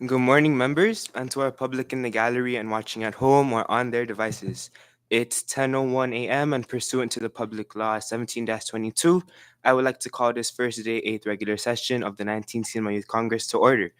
Good morning, members, and to our public in the gallery and watching at home or on their devices. It's 10:01 a.m. and pursuant to the Public Law 17-22, I would like to call this first day 8th regular session of the 19th Sinma Youth Congress to order.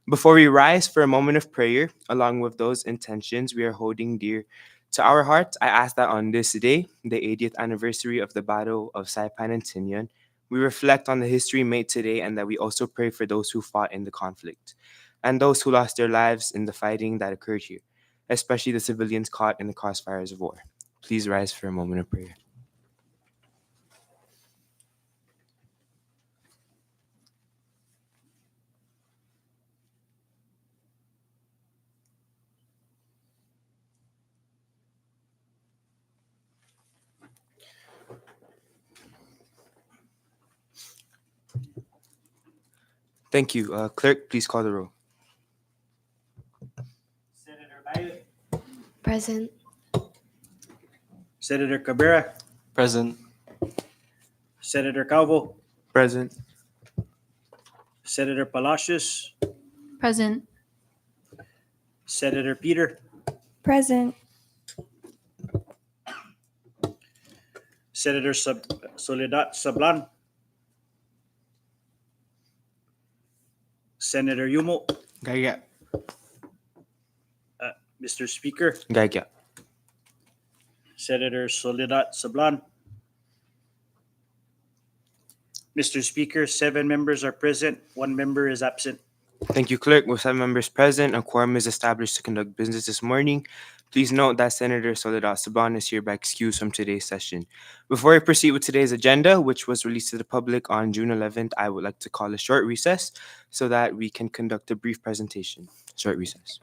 Before we rise for a moment of prayer, along with those intentions we are holding dear to our hearts, I ask that on this day, the 80th anniversary of the Battle of Saipan and Tinian, we reflect on the history made today and that we also pray for those who fought in the conflict and those who lost their lives in the fighting that occurred here, especially the civilians caught in the crossfires of war. Please rise for a moment of prayer. Thank you. Clerk, please call the roll. Senator Bayo, Present. Senator Cabrera, Present. Senator Calvo, Present. Senator Palacios, Present. Senator Peter, Present. Senator Soledad Sablan, Senator Yumo, Gaya. Mr. Speaker, Gaya. Senator Soledad Sablan. Mr. Speaker, 7 members are present, 1 member is absent. Thank you, Clerk. With 7 members present, a quorum is established to conduct business this morning. Please note that Senator Soledad Sablan is hereby excused from today's session. Before we proceed with today's agenda, which was released to the public on June 11th, I would like to call a short recess so that we can conduct a brief presentation. Short recess.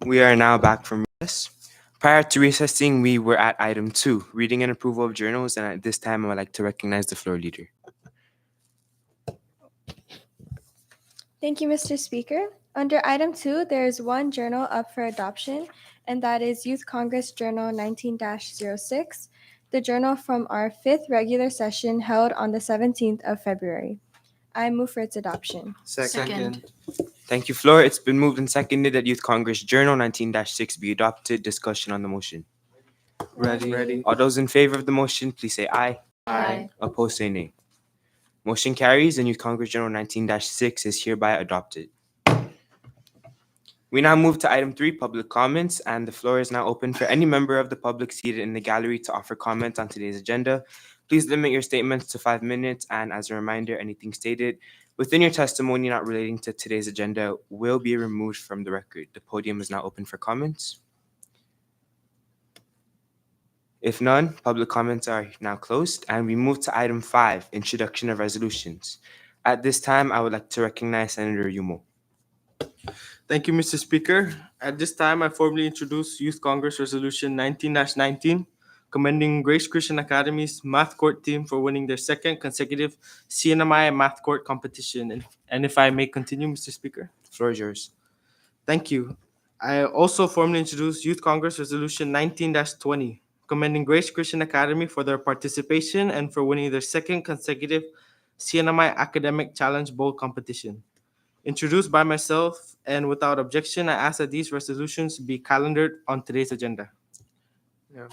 We are now back from recess. Prior to recessing, we were at item 2, reading and approval of journals, and at this time, I would like to recognize the floor leader. Thank you, Mr. Speaker. Under item 2, there is one journal up for adoption, and that is Youth Congress Journal 19-06, the journal from our 5th regular session held on the 17th of February. I move for its adoption. Second. Thank you, Floor. It's been moved and seconded that Youth Congress Journal 19-6 be adopted. Discussion on the motion. Ready. All those in favor of the motion, please say aye. Aye. Opposed, say nay. Motion carries and Youth Congress Journal 19-6 is hereby adopted. We now move to item 3, public comments, and the floor is now open for any member of the public seated in the gallery to offer comment on today's agenda. Please limit your statements to 5 minutes, and as a reminder, anything stated within your testimony not relating to today's agenda will be removed from the record. The podium is now open for comments. If none, public comments are now closed, and we move to item 5, introduction of resolutions. At this time, I would like to recognize Senator Yumo. Thank you, Mr. Speaker. At this time, I formally introduce Youth Congress Resolution 19-19, commending Grace Christian Academy's Math Court team for winning their second consecutive CNMI Math Court competition. And if I may continue, Mr. Speaker. The floor is yours. Thank you. I also formally introduce Youth Congress Resolution 19-20, commending Grace Christian Academy for their participation and for winning their second consecutive CNMI Academic Challenge Bowl competition. Introduced by myself and without objection, I ask that these resolutions be calendared on today's agenda.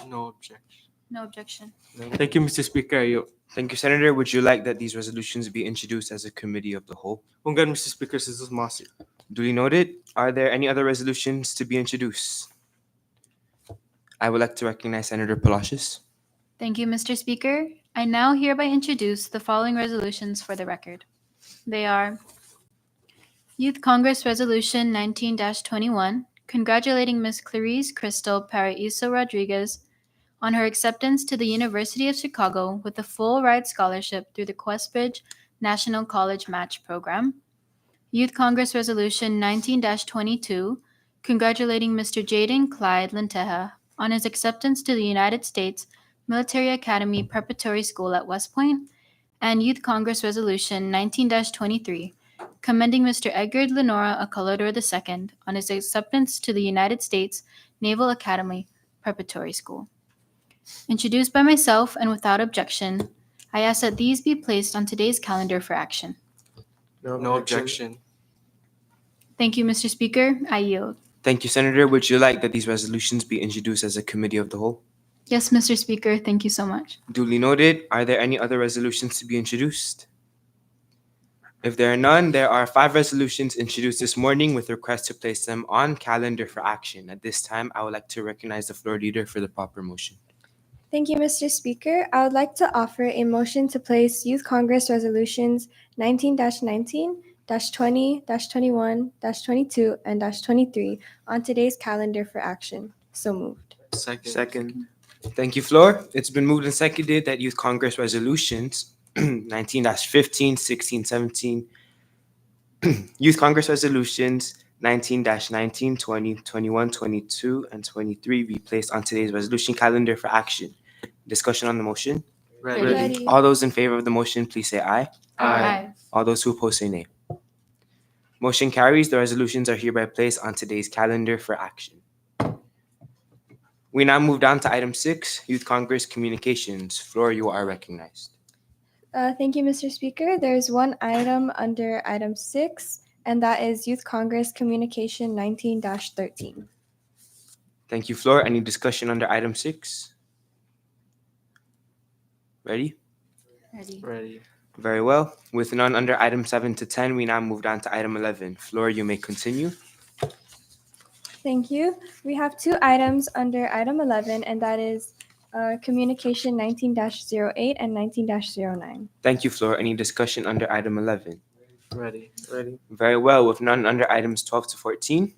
No objection. No objection. Thank you, Mr. Speaker. Thank you, Senator. Would you like that these resolutions be introduced as a committee of the whole? Ungan, Mr. Speaker, this is Masi. Duly noted. Are there any other resolutions to be introduced? I would like to recognize Senator Palacios. Thank you, Mr. Speaker. I now hereby introduce the following resolutions for the record. They are Youth Congress Resolution 19-21, congratulating Ms. Clarice Crystal Paraiso Rodriguez on her acceptance to the University of Chicago with a full ride scholarship through the Questbridge National College Match Program. Youth Congress Resolution 19-22, congratulating Mr. Jaden Clyde Lenteja on his acceptance to the United States Military Academy Preparatory School at West Point. And Youth Congress Resolution 19-23, commending Mr. Edgar Lenora Acolodor II on his acceptance to the United States Naval Academy Preparatory School. Introduced by myself and without objection, I ask that these be placed on today's calendar for action. No objection. Thank you, Mr. Speaker. I yield. Thank you, Senator. Would you like that these resolutions be introduced as a committee of the whole? Yes, Mr. Speaker. Thank you so much. Duly noted. Are there any other resolutions to be introduced? If there are none, there are 5 resolutions introduced this morning with requests to place them on calendar for action. At this time, I would like to recognize the floor leader for the proper motion. Thank you, Mr. Speaker. I would like to offer a motion to place Youth Congress Resolutions 19-19, -20, -21, -22, and -23 on today's calendar for action. So moved. Second. Thank you, Floor. It's been moved and seconded that Youth Congress Resolutions 19-15, 16, 17, Youth Congress Resolutions 19-19, 20, 21, 22, and 23 be placed on today's resolution calendar for action. Discussion on the motion. Ready. All those in favor of the motion, please say aye. Aye. All those who oppose say nay. Motion carries. The resolutions are hereby placed on today's calendar for action. We now move down to item 6, Youth Congress Communications. Floor, you are recognized. Thank you, Mr. Speaker. There is one item under item 6, and that is Youth Congress Communication 19-13. Thank you, Floor. Any discussion under item 6? Ready? Ready. Very well. With none under item 7 to 10, we now move down to item 11. Floor, you may continue. Thank you. We have 2 items under item 11, and that is Communication 19-08 and 19-09. Thank you, Floor. Any discussion under item 11? Ready. Very well. With none under items 12 to 14,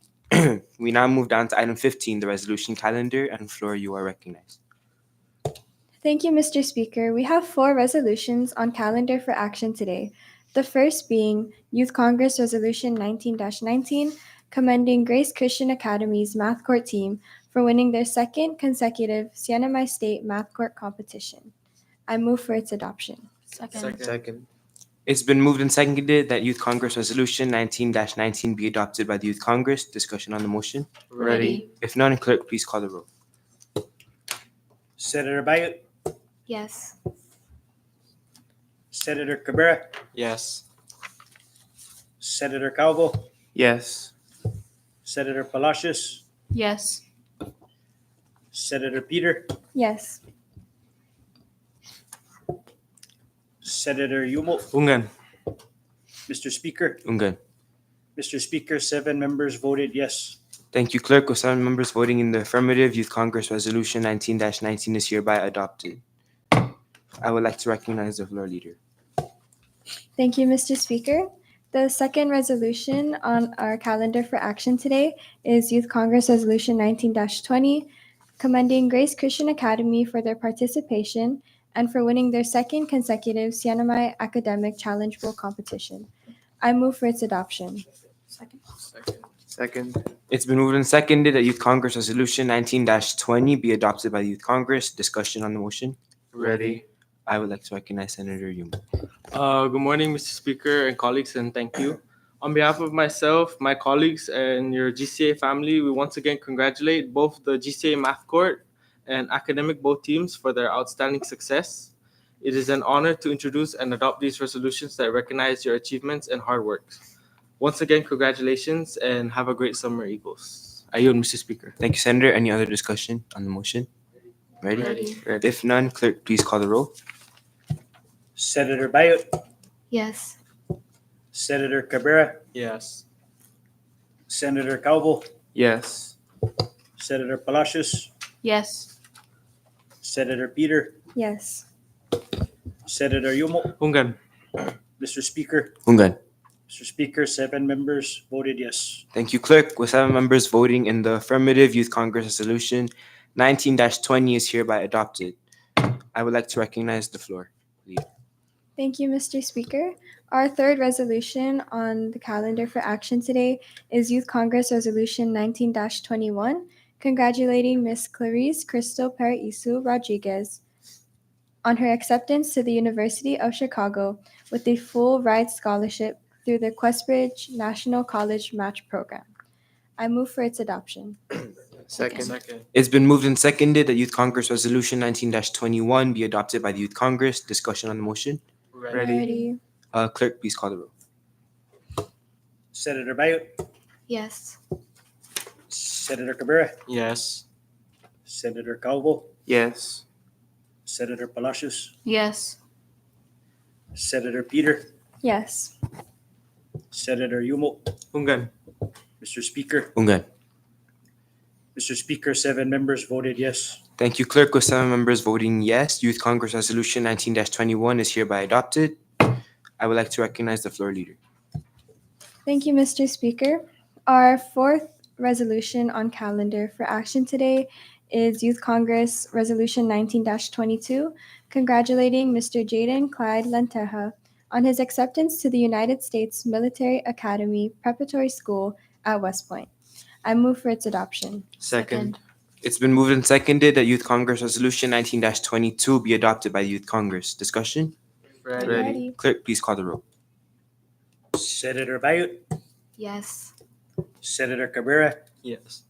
we now move down to item 15, the resolution calendar, and Floor, you are recognized. Thank you, Mr. Speaker. We have 4 resolutions on calendar for action today. The first being Youth Congress Resolution 19-19, commending Grace Christian Academy's Math Court team for winning their second consecutive Siena State Math Court competition. I move for its adoption. Second. Second. It's been moved and seconded that Youth Congress Resolution 19-19 be adopted by the Youth Congress. Discussion on the motion. Ready. If none, clerk, please call the roll. Senator Bayot, Yes. Senator Cabrera, Yes. Senator Calvo, Yes. Senator Palacios, Yes. Senator Peter, Yes. Senator Yumo. Ungan. Mr. Speaker, Ungan. Mr. Speaker, 7 members voted yes. Thank you, clerk. With 7 members voting in the affirmative, Youth Congress Resolution 19-19 is hereby adopted. I would like to recognize the floor leader. Thank you, Mr. Speaker. The second resolution on our calendar for action today is Youth Congress Resolution 19-20, commending Grace Christian Academy for their participation and for winning their second consecutive Siena Academic Challenge Bowl competition. I move for its adoption. Second. Second. It's been moved and seconded that Youth Congress Resolution 19-20 be adopted by the Youth Congress. Discussion on the motion. Ready. I would like to recognize Senator Yumo. Good morning, Mr. Speaker and colleagues, and thank you. On behalf of myself, my colleagues, and your GCA family, we once again congratulate both the GCA Math Court and Academic Bowl teams for their outstanding success. It is an honor to introduce and adopt these resolutions that recognize your achievements and hard work. Once again, congratulations and have a great summer, Eagles. I yield, Mr. Speaker. Thank you, Senator. Any other discussion on the motion? Ready? Ready. If none, clerk, please call the roll. Senator Bayot, Yes. Senator Cabrera, Yes. Senator Calvo, Yes. Senator Palacios, Yes. Senator Peter, Yes. Senator Yumo. Ungan. Mr. Speaker, Ungan. Mr. Speaker, 7 members voted yes. Thank you, clerk. With 7 members voting in the affirmative, Youth Congress Resolution 19-20 is hereby adopted. I would like to recognize the floor. Thank you, Mr. Speaker. Our third resolution on the calendar for action today is Youth Congress Resolution 19-21, congratulating Ms. Clarice Crystal Paraisu Rodriguez on her acceptance to the University of Chicago with a full ride scholarship through the Questbridge National College Match Program. I move for its adoption. Second. It's been moved and seconded that Youth Congress Resolution 19-21 be adopted by the Youth Congress. Discussion on the motion. Ready. Clerk, please call the roll. Senator Bayot, Yes. Senator Cabrera, Yes. Senator Calvo, Yes. Senator Palacios, Yes. Senator Peter, Yes. Senator Yumo. Ungan. Mr. Speaker, Ungan. Mr. Speaker, 7 members voted yes. Thank you, clerk. With 7 members voting yes, Youth Congress Resolution 19-21 is hereby adopted. I would like to recognize the floor leader. Thank you, Mr. Speaker. Our fourth resolution on calendar for action today is Youth Congress Resolution 19-22, congratulating Mr. Jaden Clyde Lenteja on his acceptance to the United States Military Academy Preparatory School at West Point. I move for its adoption. Second. It's been moved and seconded that Youth Congress Resolution 19-22 be adopted by the Youth Congress. Discussion? Ready. Clerk, please call the roll. Senator Bayot, Yes. Senator Cabrera, Yes.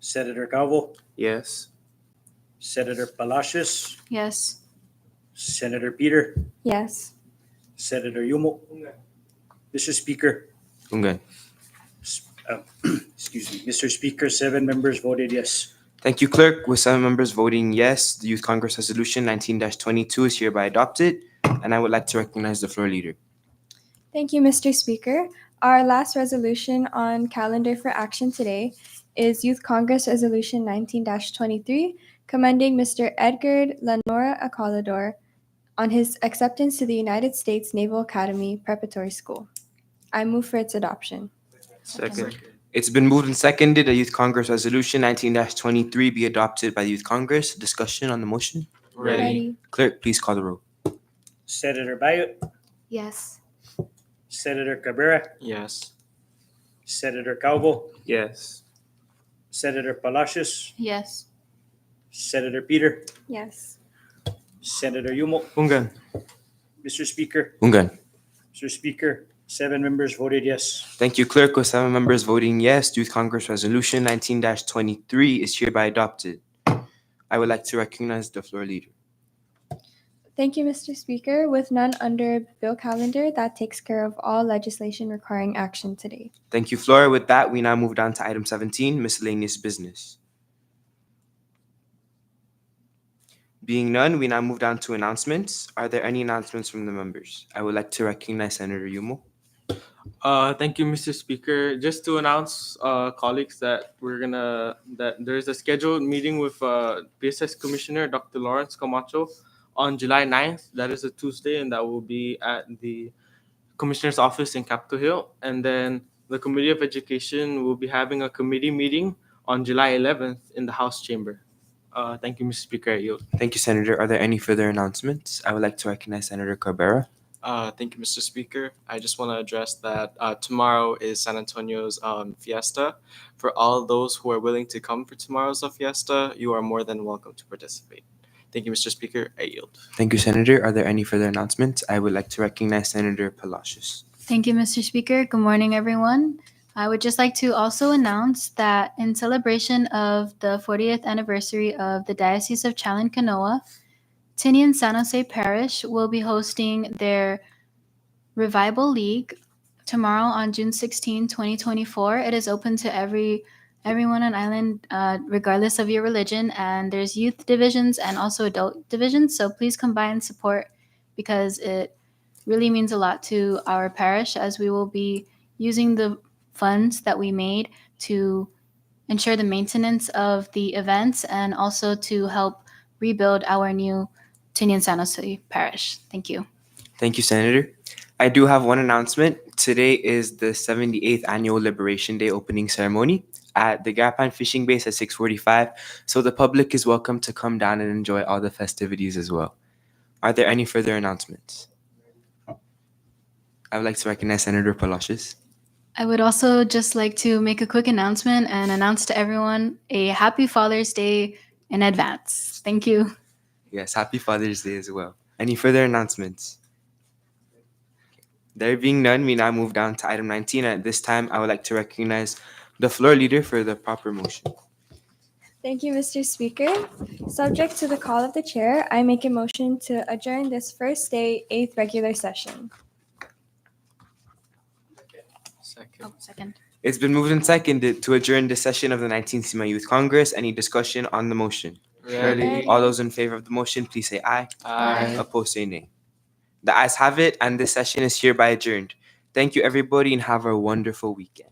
Senator Calvo, Yes. Senator Palacios, Yes. Senator Peter, Yes. Senator Yumo. Mr. Speaker, Ungan. excuse me, Mr. Speaker, 7 members voted yes. Thank you, clerk. With 7 members voting yes, the Youth Congress Resolution 19-22 is hereby adopted, and I would like to recognize the floor leader. Thank you, Mr. Speaker. Our last resolution on calendar for action today is Youth Congress Resolution 19-23, commending Mr. Edgar Lenora Acollador on his acceptance to the United States Naval Academy Preparatory School. I move for its adoption. Second. It's been moved and seconded that Youth Congress Resolution 19-23 be adopted by the Youth Congress. Discussion on the motion. Ready. Clerk, please call the roll. Senator Bayot, Yes. Senator Cabrera, Yes. Senator Calvo, Yes. Senator Palacios, Yes. Senator Peter, Yes. Senator Yumo. Ungan. Mr. Speaker, Ungan. Mr. Speaker, 7 members voted yes. Thank you, Clerk. With 7 members voting yes, Youth Congress Resolution 19-23 is hereby adopted. I would like to recognize the floor leader. Thank you, Mr. Speaker. With none under bill calendar, that takes care of all legislation requiring action today. Thank you, Flora. With that, we now move down to item 17, miscellaneous business. Being none, we now move down to announcements. Are there any announcements from the members? I would like to recognize Senator Yumo. Thank you, Mr. Speaker. Just to announce, colleagues, that there's a scheduled meeting with PSS Commissioner Dr. Lawrence Camacho on July 9th. That is a Tuesday, and that will be at the Commissioner's office in Capitol Hill. And then the Committee of Education will be having a committee meeting on July 11th in the House chamber. Thank you, Mr. Speaker. I yield. Thank you, Senator. Are there any further announcements? I would like to recognize Senator Cabrera. Thank you, Mr. Speaker. I just want to address that tomorrow is San Antonio's fiesta. For all those who are willing to come for tomorrow's fiesta, you are more than welcome to participate. Thank you, Mr. Speaker. I yield. Thank you, Senator. Are there any further announcements? I would like to recognize Senator Palacios. Thank you, Mr. Speaker. Good morning, everyone. I would just like to also announce that in celebration of the 40th anniversary of the Diocese of Chalon-Canoa, Tinian San Jose Parish will be hosting their Revival League tomorrow on June 16, 2024. It is open to everyone on island, regardless of your religion, and there's youth divisions and also adult divisions. So please come by and support, because it really means a lot to our parish, as we will be using the funds that we made to ensure the maintenance of the events and also to help rebuild our new Tinian San Jose Parish. Thank you. Thank you, Senator. I do have one announcement. Today is the 78th Annual Liberation Day opening ceremony at the Gapan Fishing Base at 6:45, so the public is welcome to come down and enjoy all the festivities as well. Are there any further announcements? I would like to recognize Senator Palacios. I would also just like to make a quick announcement and announce to everyone a happy Father's Day in advance. Thank you. Yes, happy Father's Day as well. Any further announcements? There being none, we now move down to item 19. And at this time, I would like to recognize the floor leader for the proper motion. Thank you, Mr. Speaker. Subject to the call of the chair, I make a motion to adjourn this first day, 8th regular session. Second. Second. It's been moved and seconded to adjourn the session of the 19th SEMA Youth Congress. Any discussion on the motion? Ready. All those in favor of the motion, please say aye. Aye. Opposed, say nay. The ayes have it, and this session is hereby adjourned. Thank you, everybody, and have a wonderful weekend.